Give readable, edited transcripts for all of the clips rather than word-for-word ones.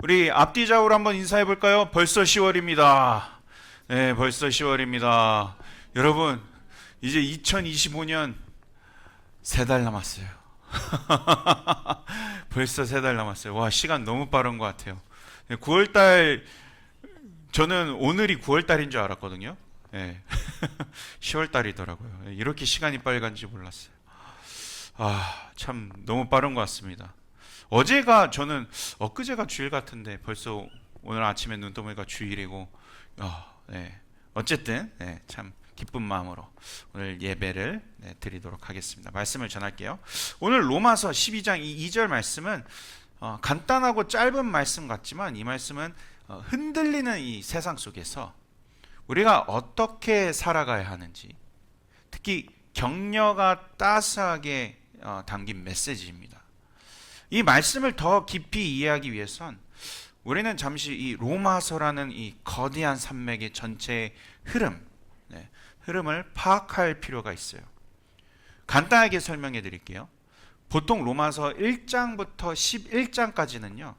우리 앞뒤좌우로 한번 인사해 볼까요? 벌써 10월입니다. 네, 벌써 10월입니다. 여러분, 이제 2025년 3달 남았어요. 벌써 3달 남았어요. 와, 시간 너무 빠른 것 같아요. 9월달, 저는 오늘이 9월달인 줄 알았거든요. 네. 10월달이더라고요. 이렇게 시간이 빨리 간지 몰랐어요. 아, 참 너무 빠른 것 같습니다. 저는 엊그제가 주일 같은데 벌써 오늘 아침에 눈 떠보니까 주일이고, 네. 어쨌든 참 기쁜 마음으로 오늘 예배를 드리도록 하겠습니다. 말씀을 전할게요. 오늘 로마서 12장 이 2절 말씀은 간단하고 짧은 말씀 같지만 이 말씀은 흔들리는 이 세상 속에서 우리가 어떻게 살아가야 하는지, 특히 격려가 따스하게 담긴 메시지입니다. 이 말씀을 더 깊이 이해하기 위해선 우리는 잠시 이 로마서라는 이 거대한 산맥의 전체의 흐름을 파악할 필요가 있어요. 간단하게 설명해 드릴게요. 보통 로마서 1장부터 11장까지는요,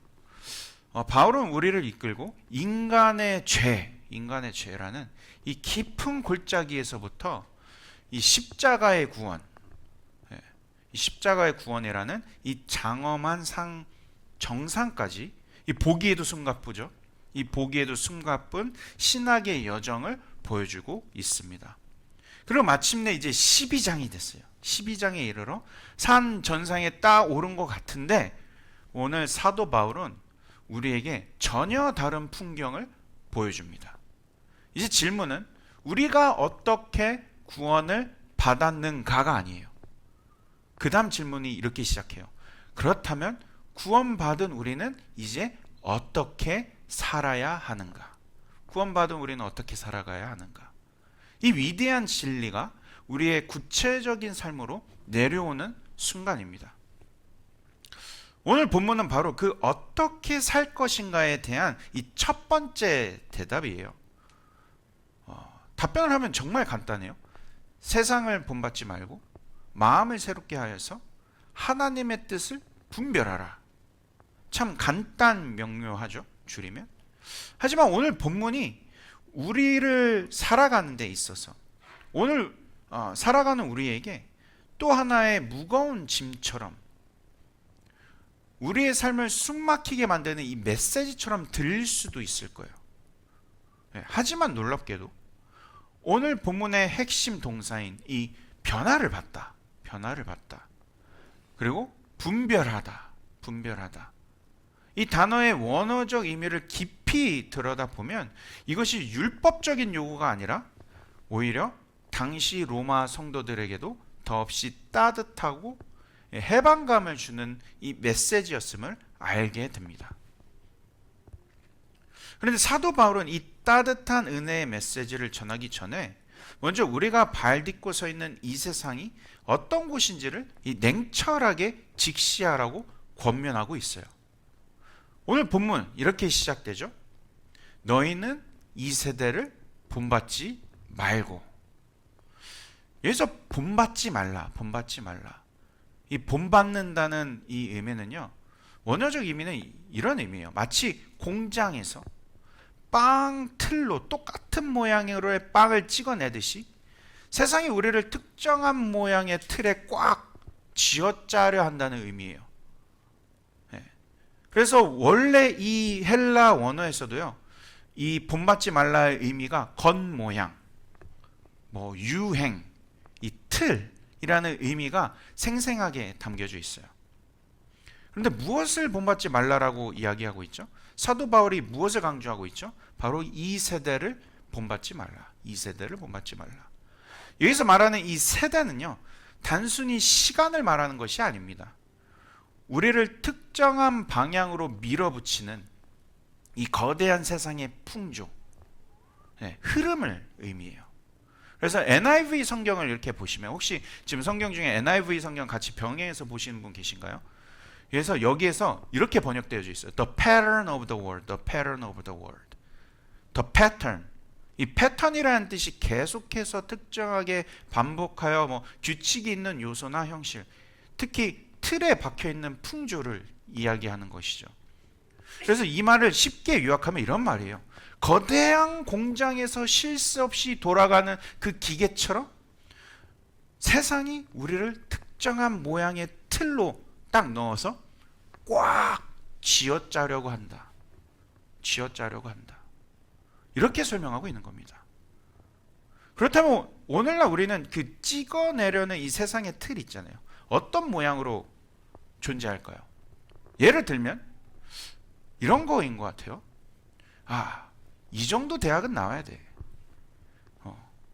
바울은 우리를 이끌고 인간의 죄라는 이 깊은 골짜기에서부터 이 십자가의 구원, 이 십자가의 구원이라는 이 장엄한 정상까지, 이 보기에도 숨가쁘죠. 이 보기에도 숨가쁜 신학의 여정을 보여주고 있습니다. 그리고 마침내 이제 12장이 됐어요. 12장에 이르러 산 전상에 딱 오른 것 같은데 오늘 사도 바울은 우리에게 전혀 다른 풍경을 보여줍니다. 이제 질문은 우리가 어떻게 구원을 받았는가가 아니에요. 그 다음 질문이 이렇게 시작해요. 그렇다면 구원받은 우리는 이제 어떻게 살아야 하는가? 구원받은 우리는 어떻게 살아가야 하는가? 이 위대한 진리가 우리의 구체적인 삶으로 내려오는 순간입니다. 오늘 본문은 바로 그 어떻게 살 것인가에 대한 이 첫 번째 대답이에요. 답변을 하면 정말 간단해요. 세상을 본받지 말고 마음을 새롭게 하여서 하나님의 뜻을 분별하라. 참 간단 명료하죠, 줄이면. 하지만 오늘 본문이 우리를 살아가는 데 있어서 오늘 살아가는 우리에게 또 하나의 무거운 짐처럼 우리의 삶을 숨막히게 만드는 이 메시지처럼 들릴 수도 있을 거예요. 하지만 놀랍게도 오늘 본문의 핵심 동사인 이 변화를 받다. 그리고 분별하다. 이 단어의 원어적 의미를 깊이 들여다보면 이것이 율법적인 요구가 아니라 오히려 당시 로마 성도들에게도 더없이 따뜻하고 해방감을 주는 이 메시지였음을 알게 됩니다. 그런데 사도 바울은 이 따뜻한 은혜의 메시지를 전하기 전에 먼저 우리가 발 딛고 서 있는 이 세상이 어떤 곳인지를 이 냉철하게 직시하라고 권면하고 있어요. 오늘 본문 이렇게 시작되죠. 너희는 이 세대를 본받지 말고. 여기서 본받지 말라. 이 본받는다는 이 의미는요, 원어적 의미는 이런 의미예요. 마치 공장에서 빵 틀로 똑같은 모양으로의 빵을 찍어내듯이 세상이 우리를 특정한 모양의 틀에 꽉 쥐어짜려 한다는 의미예요. 그래서 원래 이 헬라 원어에서도요, 이 본받지 말라의 의미가 겉모양, 유행, 이 틀이라는 의미가 생생하게 담겨져 있어요. 그런데 무엇을 본받지 말라라고 이야기하고 있죠? 사도 바울이 무엇을 강조하고 있죠? 바로 이 세대를 본받지 말라. 여기서 말하는 이 세대는요, 단순히 시간을 말하는 것이 아닙니다. 우리를 특정한 방향으로 밀어붙이는 이 거대한 세상의 풍조, 흐름을 의미해요. 그래서 NIV 성경을 이렇게 보시면, 혹시 지금 성경 중에 NIV 성경 같이 병행해서 보시는 분 계신가요? 그래서 여기에서 이렇게 번역되어져 있어요. The pattern of the world. The pattern. 이 패턴이라는 뜻이 계속해서 특정하게 반복하여 규칙이 있는 요소나 형실, 특히 틀에 박혀있는 풍조를 이야기하는 것이죠. 그래서 이 말을 쉽게 요약하면 이런 말이에요. 거대한 공장에서 쉴 새 없이 돌아가는 그 기계처럼 세상이 우리를 특정한 모양의 틀로 딱 넣어서 꽉 쥐어짜려고 한다. 쥐어짜려고 한다. 이렇게 설명하고 있는 겁니다. 그렇다면 오늘날 우리는 그 찍어내려는 이 세상의 틀 있잖아요. 어떤 모양으로 존재할까요? 예를 들면 이런 거인 것 같아요. 이 정도 대학은 나와야 돼.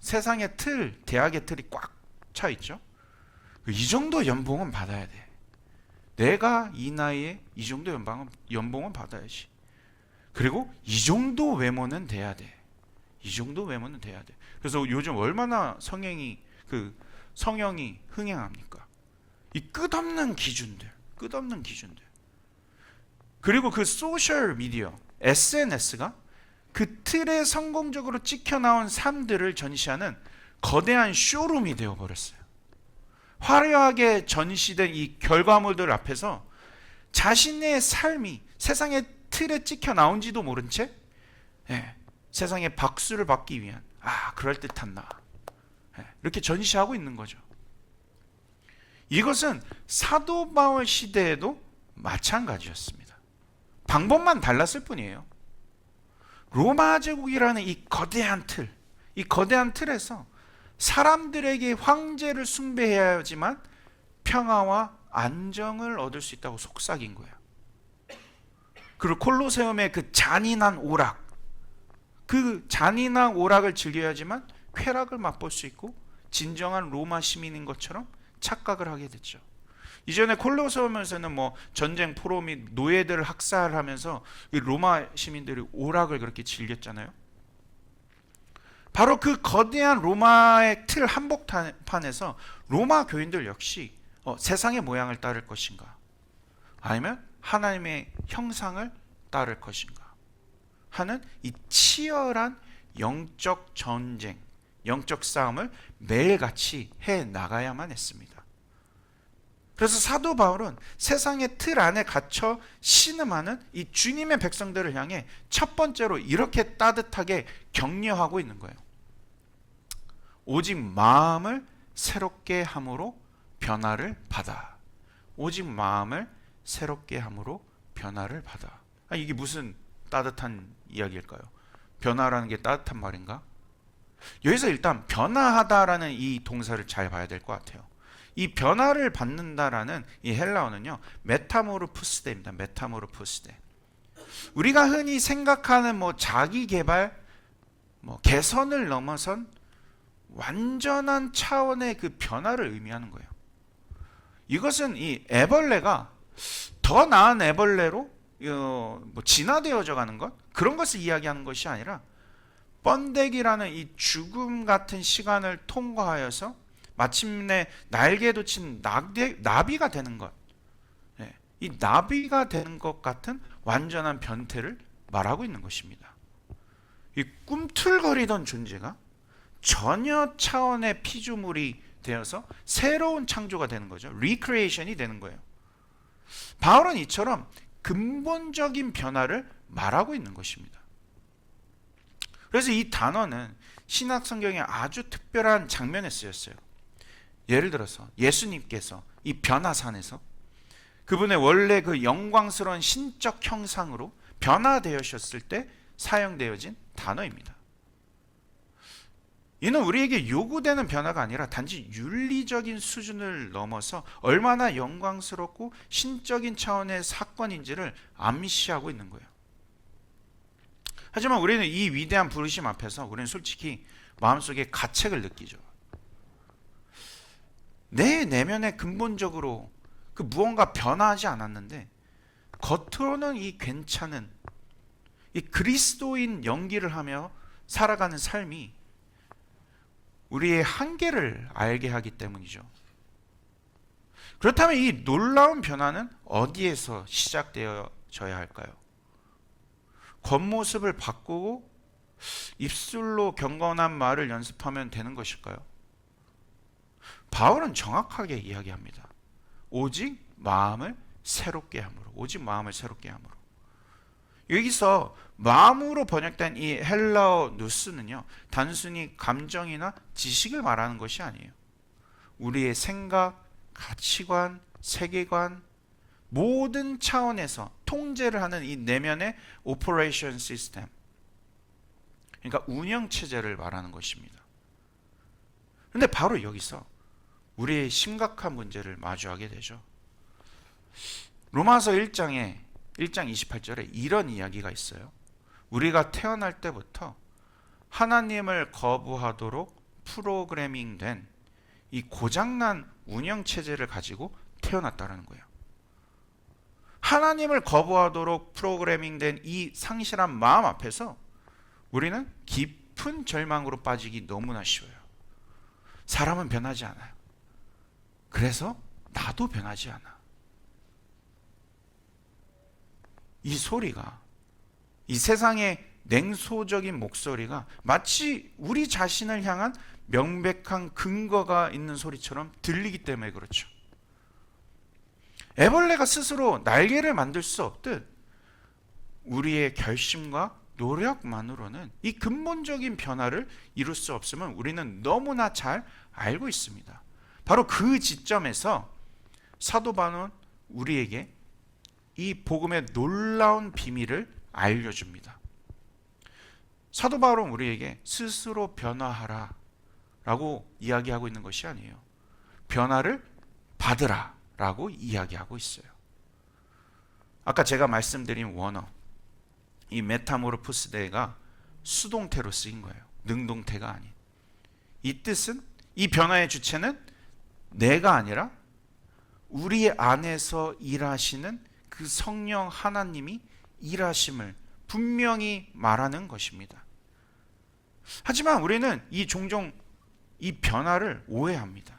세상의 틀, 대학의 틀이 꽉 차 있죠. 이 정도 연봉은 받아야 돼. 내가 이 나이에 이 정도 연봉은 받아야지. 그리고 이 정도 외모는 돼야 돼. 이 정도 외모는 돼야 돼. 그래서 요즘 얼마나 성형이 흥행합니까? 이 끝없는 기준들. 그리고 그 소셜 미디어, SNS가 그 틀에 성공적으로 찍혀 나온 삶들을 전시하는 거대한 쇼룸이 되어 버렸어요. 화려하게 전시된 이 결과물들 앞에서 자신의 삶이 세상의 틀에 찍혀 나온지도 모른 채 세상의 박수를 받기 위한 그럴듯한 나, 이렇게 전시하고 있는 거죠. 이것은 사도 바울 시대에도 마찬가지였습니다. 방법만 달랐을 뿐이에요. 로마 제국이라는 이 거대한 틀에서 사람들에게 황제를 숭배해야 하지만 평화와 안정을 얻을 수 있다고 속삭인 거예요. 그리고 콜로세움의 그 잔인한 오락을 즐겨야 하지만 쾌락을 맛볼 수 있고 진정한 로마 시민인 것처럼 착각을 하게 됐죠. 이전에 콜로세움에서는 전쟁 포로 및 노예들을 학살하면서 로마 시민들이 오락을 그렇게 즐겼잖아요. 바로 그 거대한 로마의 틀 한복판에서 로마 교인들 역시 세상의 모양을 따를 것인가, 아니면 하나님의 형상을 따를 것인가 하는 이 치열한 영적 전쟁, 영적 싸움을 매일같이 해 나가야만 했습니다. 그래서 사도 바울은 세상의 틀 안에 갇혀 신음하는 이 주님의 백성들을 향해 첫 번째로 이렇게 따뜻하게 격려하고 있는 거예요. 오직 마음을 새롭게 함으로 변화를 받아. 오직 마음을 새롭게 함으로 변화를 받아. 이게 무슨 따뜻한 이야기일까요? 변화라는 게 따뜻한 말인가? 여기서 일단 변화하다라는 이 동사를 잘 봐야 될 것 같아요. 이 변화를 받는다라는 이 헬라어는요, 메타모르푸스데입니다. 메타모르푸스데. 우리가 흔히 생각하는 자기 개발, 개선을 넘어선 완전한 차원의 그 변화를 의미하는 거예요. 이것은 이 애벌레가 더 나은 애벌레로 진화되어져 가는 것, 그런 것을 이야기하는 것이 아니라 번데기라는 이 죽음 같은 시간을 통과하여서 마침내 날개 돋친 나비가 되는 것, 이 나비가 되는 것 같은 완전한 변태를 말하고 있는 것입니다. 이 꿈틀거리던 존재가 전혀 차원의 피조물이 되어서 새로운 창조가 되는 거죠. 리크리에이션이 되는 거예요. 바울은 이처럼 근본적인 변화를 말하고 있는 것입니다. 그래서 이 단어는 신약 성경에 아주 특별한 장면에 쓰였어요. 예를 들어서 예수님께서 이 변화산에서 그분의 원래 그 영광스러운 신적 형상으로 변화되셨을 때 사용되어진 단어입니다. 이는 우리에게 요구되는 변화가 아니라 단지 윤리적인 수준을 넘어서 얼마나 영광스럽고 신적인 차원의 사건인지를 암시하고 있는 거예요. 하지만 우리는 이 위대한 부르심 앞에서 우리는 솔직히 마음속에 가책을 느끼죠. 내 내면에 근본적으로 그 무언가 변화하지 않았는데 겉으로는 이 괜찮은 이 그리스도인 연기를 하며 살아가는 삶이 우리의 한계를 알게 하기 때문이죠. 그렇다면 이 놀라운 변화는 어디에서 시작되어져야 할까요? 겉모습을 바꾸고 입술로 경건한 말을 연습하면 되는 것일까요? 바울은 정확하게 이야기합니다. 오직 마음을 새롭게 함으로. 오직 마음을 새롭게 함으로. 여기서 마음으로 번역된 이 헬라어 누스는요, 단순히 감정이나 지식을 말하는 것이 아니에요. 우리의 생각, 가치관, 세계관, 모든 차원에서 통제를 하는 이 내면의 오퍼레이션 시스템, 그러니까 운영 체제를 말하는 것입니다. 그런데 바로 여기서 우리의 심각한 문제를 마주하게 되죠. 로마서 1장 28절에 이런 이야기가 있어요. 우리가 태어날 때부터 하나님을 거부하도록 프로그래밍된 이 고장난 운영 체제를 가지고 태어났다는 거예요. 하나님을 거부하도록 프로그래밍된 이 상실한 마음 앞에서 우리는 깊은 절망으로 빠지기 너무나 쉬워요. 사람은 변하지 않아요. 그래서 나도 변하지 않아. 이 소리가, 이 세상의 냉소적인 목소리가 마치 우리 자신을 향한 명백한 근거가 있는 소리처럼 들리기 때문에 그렇죠. 애벌레가 스스로 날개를 만들 수 없듯 우리의 결심과 노력만으로는 이 근본적인 변화를 이룰 수 없음을 우리는 너무나 잘 알고 있습니다. 바로 그 지점에서 사도 바울은 우리에게 이 복음의 놀라운 비밀을 알려줍니다. 사도 바울은 우리에게 스스로 변화하라 라고 이야기하고 있는 것이 아니에요. 변화를 받으라 라고 이야기하고 있어요. 아까 제가 말씀드린 원어, 이 메타모르포스데가 수동태로 쓰인 거예요. 능동태가 아닌. 이 뜻은, 이 변화의 주체는 내가 아니라 우리 안에서 일하시는 그 성령 하나님이 일하심을 분명히 말하는 것입니다. 하지만 우리는 종종 이 변화를 오해합니다.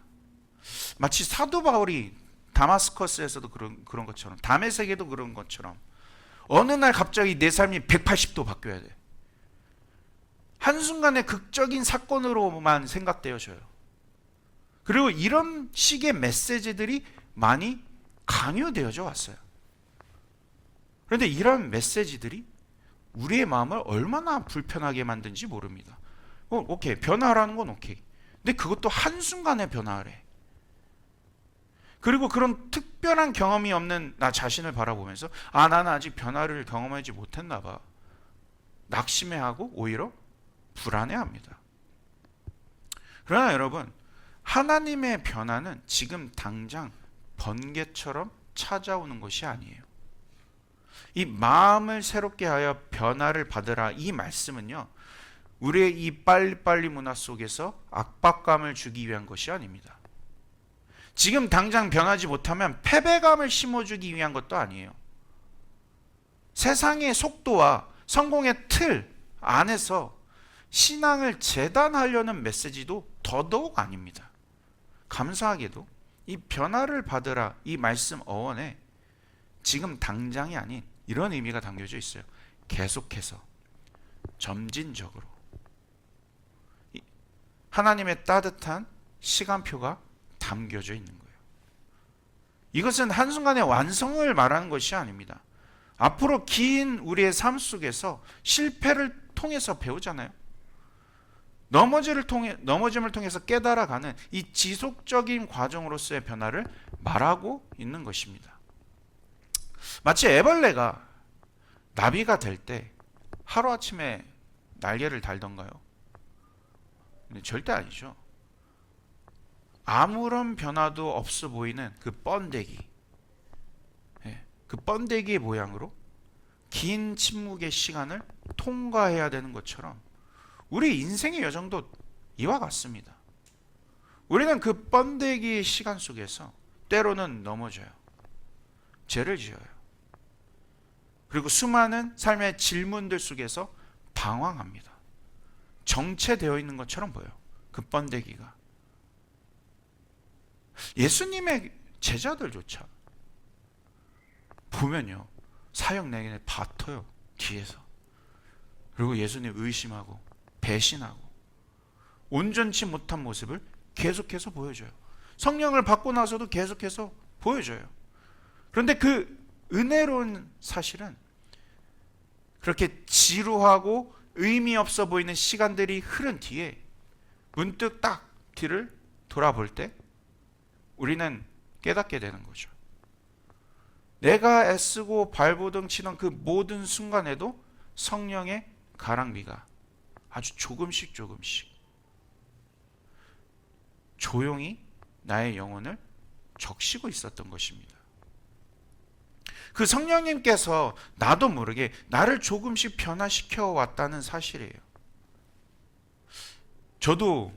마치 사도 바울이 다마스커스에서도 그런 것처럼, 다메섹에도 그런 것처럼 어느 날 갑자기 내 삶이 180도 바뀌어야 돼. 한순간에 극적인 사건으로만 생각되어져요. 그리고 이런 식의 메시지들이 많이 강요되어져 왔어요. 그런데 이런 메시지들이 우리의 마음을 얼마나 불편하게 만든지 모릅니다. 오케이, 변화라는 건 오케이. 근데 그것도 한순간에 변화를 해. 그리고 그런 특별한 경험이 없는 나 자신을 바라보면서 나는 아직 변화를 경험하지 못했나 봐. 낙심해하고 오히려 불안해합니다. 그러나 여러분, 하나님의 변화는 지금 당장 번개처럼 찾아오는 것이 아니에요. 이 마음을 새롭게 하여 변화를 받으라, 이 말씀은요, 우리의 이 빨리빨리 문화 속에서 압박감을 주기 위한 것이 아닙니다. 지금 당장 변하지 못하면 패배감을 심어주기 위한 것도 아니에요. 세상의 속도와 성공의 틀 안에서 신앙을 재단하려는 메시지도 더더욱 아닙니다. 감사하게도 이 변화를 받으라, 이 말씀 어원에 지금 당장이 아닌 이런 의미가 담겨져 있어요. 계속해서, 점진적으로. 하나님의 따뜻한 시간표가 담겨져 있는 거예요. 이것은 한순간의 완성을 말하는 것이 아닙니다. 앞으로 긴 우리의 삶 속에서 실패를 통해서 배우잖아요. 넘어짐을 통해서 깨달아가는 이 지속적인 과정으로서의 변화를 말하고 있는 것입니다. 마치 애벌레가 나비가 될 때 하루아침에 날개를 달던가요? 절대 아니죠. 아무런 변화도 없어 보이는 그 번데기, 그 번데기의 모양으로 긴 침묵의 시간을 통과해야 되는 것처럼 우리 인생의 여정도 이와 같습니다. 우리는 그 번데기의 시간 속에서 때로는 넘어져요. 죄를 지어요. 그리고 수많은 삶의 질문들 속에서 방황합니다. 정체되어 있는 것처럼 보여요. 그 번데기가. 예수님의 제자들조차 보면요, 사형 내내 받쳐요. 뒤에서. 그리고 예수님 의심하고 배신하고 온전치 못한 모습을 계속해서 보여줘요. 성령을 받고 나서도 계속해서 보여줘요. 그런데 그 은혜로운 사실은 그렇게 지루하고 의미 없어 보이는 시간들이 흐른 뒤에 문득 딱 뒤를 돌아볼 때 우리는 깨닫게 되는 거죠. 내가 애쓰고 발버둥 치던 그 모든 순간에도 성령의 가랑비가 아주 조금씩 조용히 나의 영혼을 적시고 있었던 것입니다. 그 성령님께서 나도 모르게 나를 조금씩 변화시켜 왔다는 사실이에요. 저도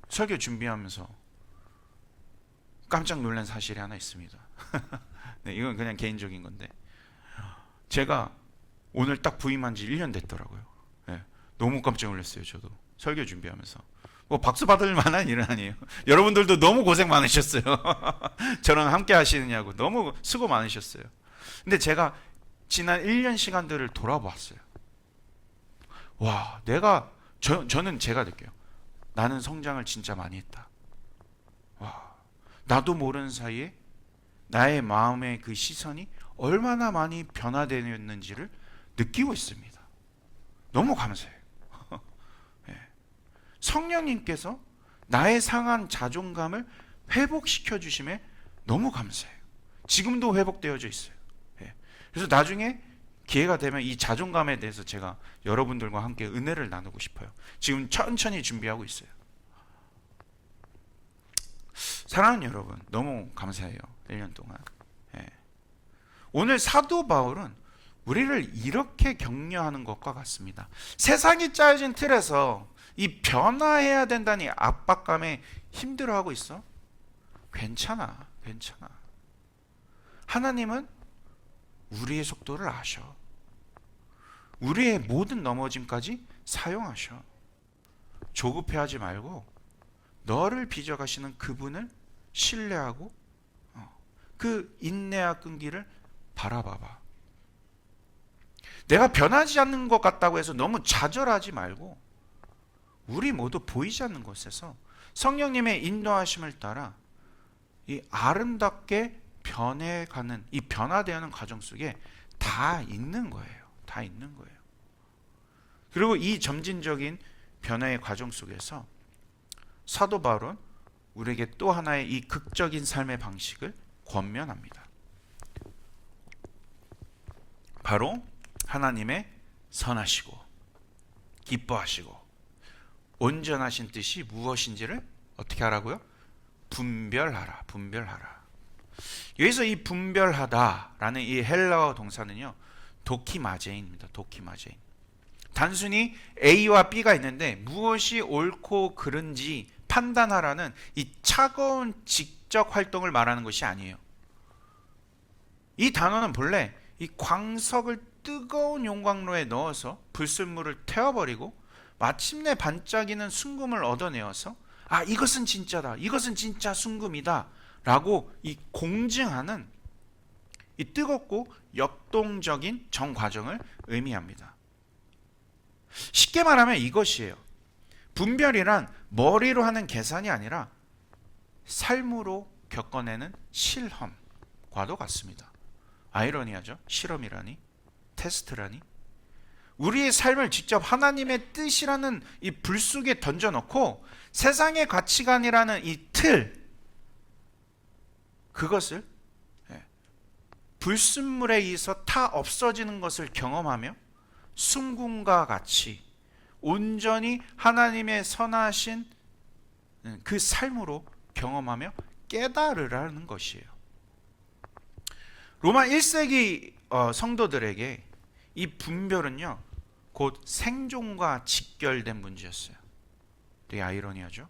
설교 준비하면서 깜짝 놀란 사실이 하나 있습니다. 네, 이건 그냥 개인적인 건데, 제가 오늘 딱 부임한 지 1년 됐더라고요. 네, 너무 깜짝 놀랐어요. 저도 설교 준비하면서. 뭐 박수 받을 만한 일은 아니에요. 여러분들도 너무 고생 많으셨어요. 저랑 함께 하시느냐고 너무 수고 많으셨어요. 근데 제가 지난 1년 시간들을 돌아봤어요. 와, 저는 제가 느껴요. 나는 성장을 진짜 많이 했다. 와, 나도 모르는 사이에 나의 마음의 그 시선이 얼마나 많이 변화되었는지를 느끼고 있습니다. 너무 감사해요. 네. 성령님께서 나의 상한 자존감을 회복시켜 주심에 너무 감사해요. 지금도 회복되어져 있어요. 네. 그래서 나중에 기회가 되면 이 자존감에 대해서 제가 여러분들과 함께 은혜를 나누고 싶어요. 지금 천천히 준비하고 있어요. 사랑하는 여러분, 너무 감사해요. 1년 동안. 예. 오늘 사도 바울은 우리를 이렇게 격려하는 것과 같습니다. 세상이 짜여진 틀에서 이 변화해야 된다는 압박감에 힘들어하고 있어? 괜찮아. 하나님은 우리의 속도를 아셔. 우리의 모든 넘어짐까지 사용하셔. 조급해하지 말고 너를 빚어가시는 그분을 신뢰하고 그 인내와 끈기를 바라봐봐. 내가 변하지 않는 것 같다고 해서 너무 좌절하지 말고 우리 모두 보이지 않는 곳에서 성령님의 인도하심을 따라 이 아름답게 변해가는 이 변화되는 과정 속에 다 있는 거예요. 그리고 이 점진적인 변화의 과정 속에서 사도 바울은 우리에게 또 하나의 이 극적인 삶의 방식을 권면합니다. 바로 하나님의 선하시고 기뻐하시고 온전하신 뜻이 무엇인지를 어떻게 하라고요? 분별하라. 여기서 이 분별하다라는 이 헬라어 동사는요, 도키마제인입니다. 단순히 A와 B가 있는데 무엇이 옳고 그른지 판단하라는 이 차가운 직접 활동을 말하는 것이 아니에요. 이 단어는 본래 이 광석을 뜨거운 용광로에 넣어서 불순물을 태워버리고 마침내 반짝이는 순금을 얻어내어서 이것은 진짜다, 이것은 진짜 순금이다 라고 이 공증하는 이 뜨겁고 역동적인 정과정을 의미합니다. 쉽게 말하면 이것이에요. 분별이란 머리로 하는 계산이 아니라 삶으로 겪어내는 실험과도 같습니다. 아이러니하죠? 실험이라니, 테스트라니. 우리의 삶을 직접 하나님의 뜻이라는 이 불 속에 던져놓고 세상의 가치관이라는 이 틀, 그것을 불순물에 의해서 타 없어지는 것을 경험하며 순금과 같이 온전히 하나님의 선하신 그 삶으로 경험하며 깨달으라는 것이에요. 로마 1세기 성도들에게 이 분별은요, 곧 생존과 직결된 문제였어요. 되게 아이러니하죠?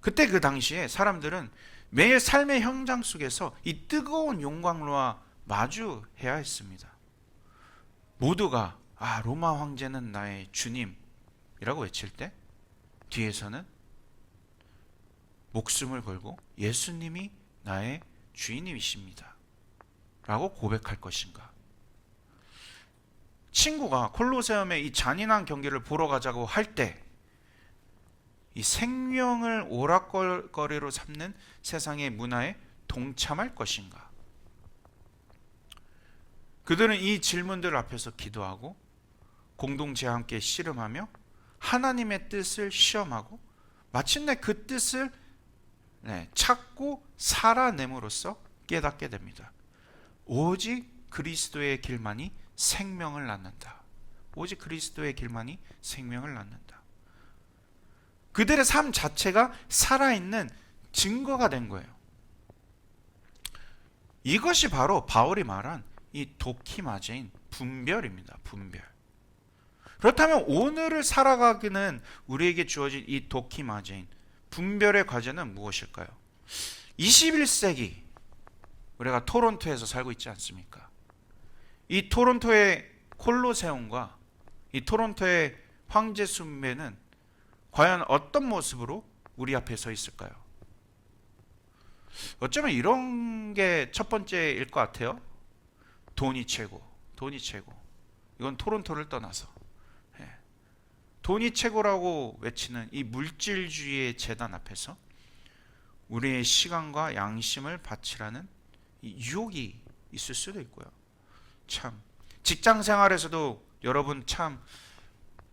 그때 그 당시에 사람들은 매일 삶의 현장 속에서 이 뜨거운 용광로와 마주해야 했습니다. 모두가 로마 황제는 나의 주님이라고 외칠 때 뒤에서는 목숨을 걸고 예수님이 나의 주인이십니다 라고 고백할 것인가. 친구가 콜로세움의 이 잔인한 경기를 보러 가자고 할 때 이 생명을 오락거리로 삼는 세상의 문화에 동참할 것인가. 그들은 이 질문들 앞에서 기도하고 공동체와 함께 씨름하며 하나님의 뜻을 시험하고 마침내 그 뜻을 찾고 살아냄으로써 깨닫게 됩니다. 오직 그리스도의 길만이 생명을 낳는다. 오직 그리스도의 길만이 생명을 낳는다. 그들의 삶 자체가 살아있는 증거가 된 거예요. 이것이 바로 바울이 말한 이 도키마제인 분별입니다. 분별. 그렇다면 오늘을 살아가기는 우리에게 주어진 이 도키마제인 분별의 과제는 무엇일까요? 21세기 우리가 토론토에서 살고 있지 않습니까? 이 토론토의 콜로세움과 이 토론토의 황제 숭배는 과연 어떤 모습으로 우리 앞에 서 있을까요? 어쩌면 이런 게 첫 번째일 것 같아요. 돈이 최고, 돈이 최고. 이건 토론토를 떠나서 돈이 최고라고 외치는 이 물질주의의 재단 앞에서 우리의 시간과 양심을 바치라는 이 유혹이 있을 수도 있고요. 참 직장 생활에서도 여러분 참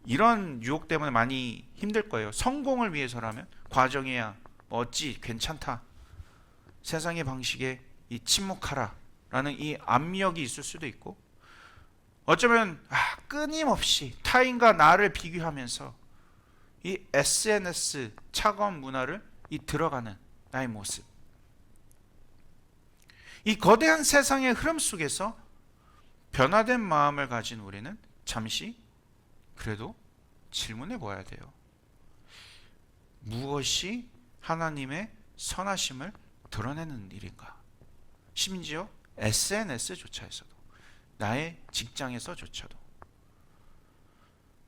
이런 유혹 때문에 많이 힘들 거예요. 성공을 위해서라면 과정이야 어찌 괜찮다. 세상의 방식에 이 침묵하라 라는 이 압력이 있을 수도 있고, 어쩌면 끊임없이 타인과 나를 비교하면서 이 SNS 차가운 문화를 이 들어가는 나의 모습, 이 거대한 세상의 흐름 속에서 변화된 마음을 가진 우리는 잠시 그래도 질문해 보아야 돼요. 무엇이 하나님의 선하심을 드러내는 일인가? 심지어 SNS조차에서도, 나의 직장에서조차도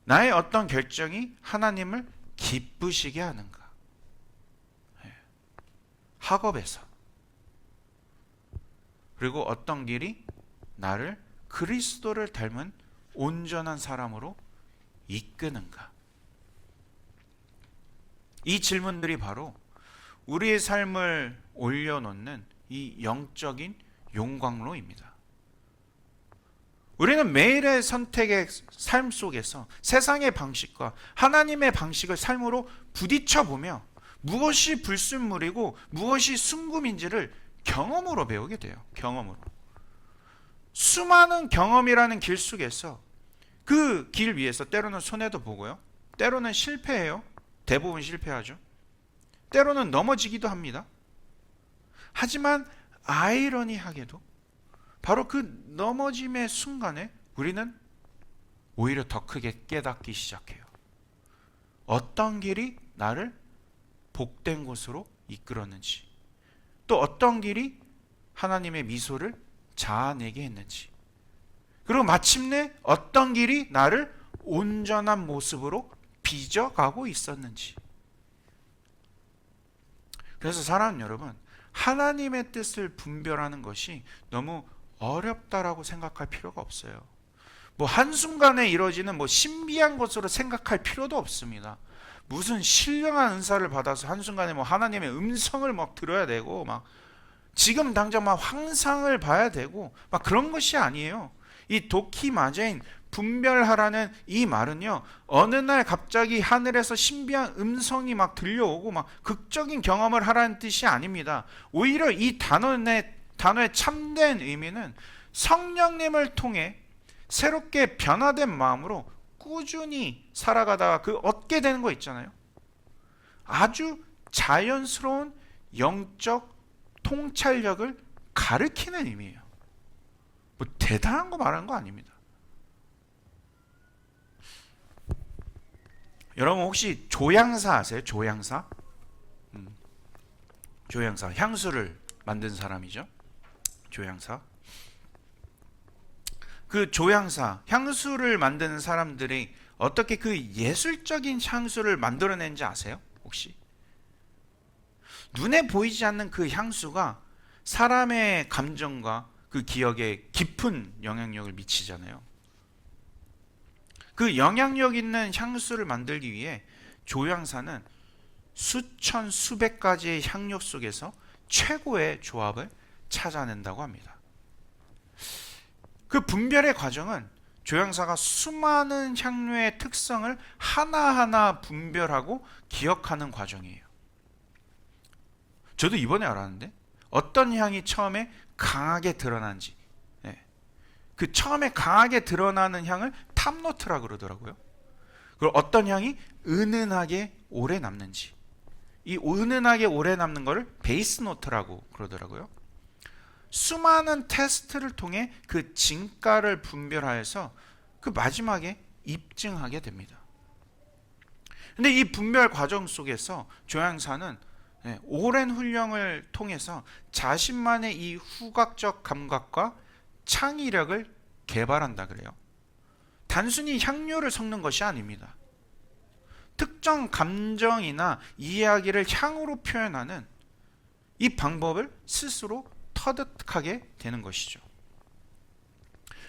나의 어떤 결정이 하나님을 기쁘시게 하는가? 학업에서, 그리고 어떤 길이 나를 그리스도를 닮은 온전한 사람으로 이끄는가? 이 질문들이 바로 우리의 삶을 올려놓는 이 영적인 용광로입니다. 우리는 매일의 선택의 삶 속에서 세상의 방식과 하나님의 방식을 삶으로 부딪혀보며 무엇이 불순물이고 무엇이 순금인지를 경험으로 배우게 돼요. 경험으로. 수많은 경험이라는 길 속에서 그 길 위에서 때로는 손해도 보고요. 때로는 실패해요. 대부분 실패하죠. 때로는 넘어지기도 합니다. 하지만 아이러니하게도 바로 그 넘어짐의 순간에 우리는 오히려 더 크게 깨닫기 시작해요. 어떤 길이 나를 복된 곳으로 이끌었는지, 또 어떤 길이 하나님의 미소를 자아내게 했는지, 그리고 마침내 어떤 길이 나를 온전한 모습으로 빚어가고 있었는지. 그래서 사랑하는 여러분, 하나님의 뜻을 분별하는 것이 너무 어렵다라고 생각할 필요가 없어요. 뭐 한순간에 이루어지는 신비한 것으로 생각할 필요도 없습니다. 무슨 신령한 은사를 받아서 한순간에 하나님의 음성을 들어야 되고 지금 당장 환상을 봐야 되고 그런 것이 아니에요. 이 도키마제인 분별하라는 이 말은요, 어느 날 갑자기 하늘에서 신비한 음성이 들려오고 극적인 경험을 하라는 뜻이 아닙니다. 오히려 이 단어의 참된 의미는 성령님을 통해 새롭게 변화된 마음으로 꾸준히 살아가다가 얻게 되는 거 있잖아요. 아주 자연스러운 영적 통찰력을 가르치는 의미예요. 대단한 거 말하는 거 아닙니다. 여러분 혹시 조향사 아세요? 조향사? 조향사, 향수를 만든 사람이죠. 조향사. 그 조향사, 향수를 만드는 사람들이 어떻게 그 예술적인 향수를 만들어낸지 아세요? 혹시? 눈에 보이지 않는 그 향수가 사람의 감정과 그 기억에 깊은 영향력을 미치잖아요. 그 영향력 있는 향수를 만들기 위해 조향사는 수천 수백 가지의 향료 속에서 최고의 조합을 찾아낸다고 합니다. 그 분별의 과정은 조향사가 수많은 향료의 특성을 하나하나 분별하고 기억하는 과정이에요. 저도 이번에 알았는데 어떤 향이 처음에 강하게 드러난지, 그 처음에 강하게 드러나는 향을 탑노트라 그러더라고요. 그리고 어떤 향이 은은하게 오래 남는지, 이 은은하게 오래 남는 거를 베이스 노트라고 그러더라고요. 수많은 테스트를 통해 그 진가를 분별하여서 그 마지막에 입증하게 됩니다. 근데 이 분별 과정 속에서 조향사는 오랜 훈련을 통해서 자신만의 이 후각적 감각과 창의력을 개발한다 그래요. 단순히 향료를 섞는 것이 아닙니다. 특정 감정이나 이야기를 향으로 표현하는 이 방법을 스스로 터득하게 되는 것이죠.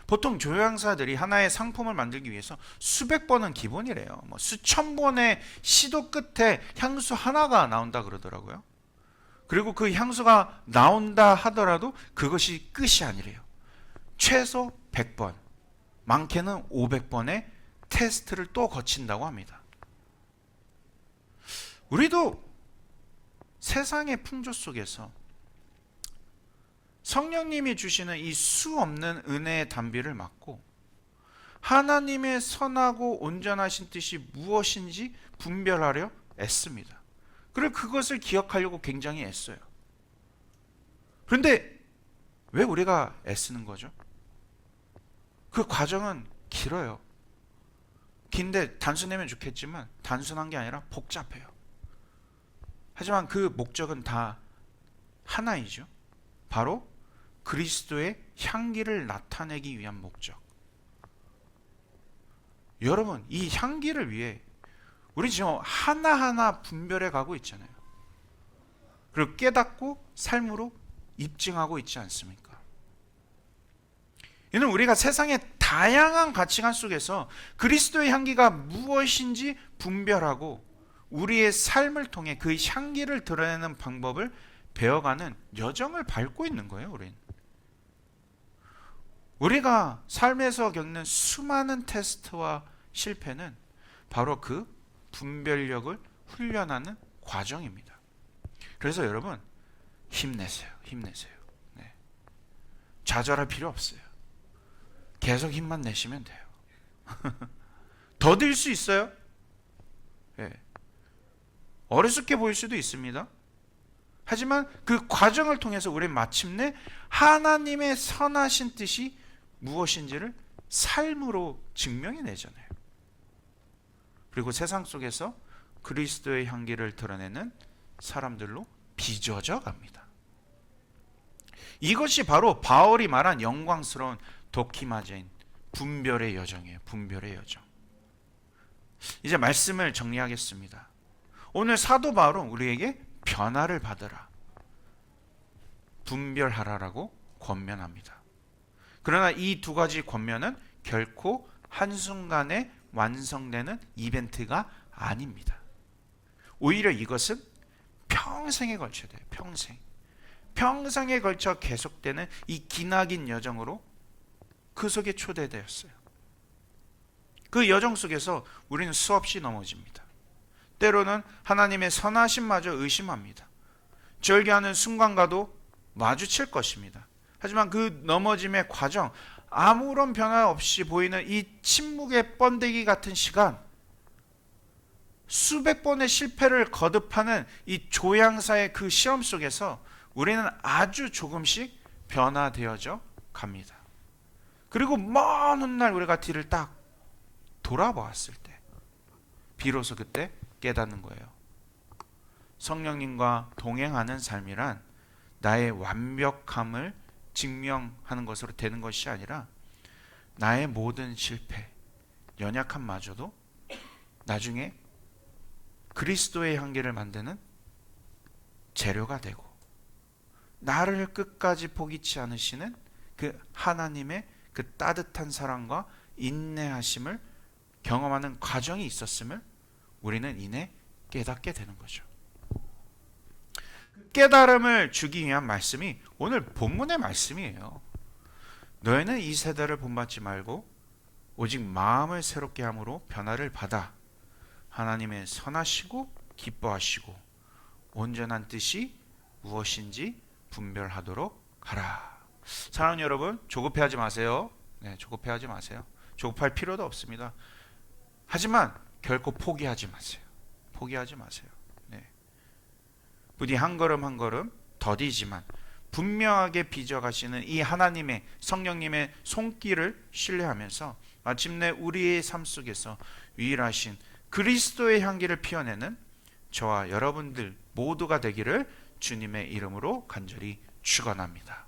보통 조향사들이 하나의 상품을 만들기 위해서 수백 번은 기본이래요. 수천 번의 시도 끝에 향수 하나가 나온다 그러더라고요. 그리고 그 향수가 나온다 하더라도 그것이 끝이 아니래요. 최소 100번, 많게는 500번의 테스트를 또 거친다고 합니다. 우리도 세상의 풍조 속에서 성령님이 주시는 이 수 없는 은혜의 단비를 맞고 하나님의 선하고 온전하신 뜻이 무엇인지 분별하려 애씁니다. 그리고 그것을 기억하려고 굉장히 애써요. 그런데 왜 우리가 애쓰는 거죠? 그 과정은 길어요. 긴데 단순하면 좋겠지만 단순한 게 아니라 복잡해요. 하지만 그 목적은 다 하나이죠. 바로 그리스도의 향기를 나타내기 위한 목적. 여러분, 이 향기를 위해 우리 지금 하나하나 분별해 가고 있잖아요. 그리고 깨닫고 삶으로 입증하고 있지 않습니까? 이는 우리가 세상의 다양한 가치관 속에서 그리스도의 향기가 무엇인지 분별하고 우리의 삶을 통해 그 향기를 드러내는 방법을 배워가는 여정을 밟고 있는 거예요. 우리가 삶에서 겪는 수많은 테스트와 실패는 바로 그 분별력을 훈련하는 과정입니다. 그래서 여러분 힘내세요. 네. 좌절할 필요 없어요. 계속 힘만 내시면 돼요. 더딜 수 있어요. 네. 어리석게 보일 수도 있습니다. 하지만 그 과정을 통해서 우리는 마침내 하나님의 선하신 뜻이 무엇인지를 삶으로 증명해내잖아요. 그리고 세상 속에서 그리스도의 향기를 드러내는 사람들로 빚어져 갑니다. 이것이 바로 바울이 말한 영광스러운 도키마제인 분별의 여정이에요. 분별의 여정. 이제 말씀을 정리하겠습니다. 오늘 사도 바울은 우리에게 변화를 받으라, 분별하라라고 권면합니다. 그러나 이 두 가지 권면은 결코 한순간에 완성되는 이벤트가 아닙니다. 오히려 이것은 평생에 걸쳐 돼요. 평생에 걸쳐 계속되는 이 기나긴 여정으로 그 속에 초대되었어요. 그 여정 속에서 우리는 수없이 넘어집니다. 때로는 하나님의 선하심마저 의심합니다. 절개하는 순간과도 마주칠 것입니다. 하지만 그 넘어짐의 과정, 아무런 변화 없이 보이는 이 침묵의 번데기 같은 시간, 수백 번의 실패를 거듭하는 이 조향사의 그 시험 속에서 우리는 아주 조금씩 변화되어져 갑니다. 그리고 먼 훗날 우리가 뒤를 딱 돌아보았을 때 비로소 그때 깨닫는 거예요. 성령님과 동행하는 삶이란 나의 완벽함을 증명하는 것으로 되는 것이 아니라 나의 모든 실패, 연약함마저도 나중에 그리스도의 향기를 만드는 재료가 되고 나를 끝까지 포기치 않으시는 그 하나님의 그 따뜻한 사랑과 인내하심을 경험하는 과정이 있었음을 우리는 이내 깨닫게 되는 거죠. 깨달음을 주기 위한 말씀이 오늘 본문의 말씀이에요. 너희는 이 세대를 본받지 말고 오직 마음을 새롭게 함으로 변화를 받아 하나님의 선하시고 기뻐하시고 온전한 뜻이 무엇인지 분별하도록 하라. 사랑하는 여러분, 조급해하지 마세요. 네, 조급해하지 마세요. 조급할 필요도 없습니다. 하지만 결코 포기하지 마세요. 포기하지 마세요. 네. 부디 한 걸음 한 걸음 더디지만 분명하게 빚어가시는 이 하나님의 성령님의 손길을 신뢰하면서 마침내 우리의 삶 속에서 유일하신 그리스도의 향기를 피워내는 저와 여러분들 모두가 되기를 주님의 이름으로 간절히 축원합니다.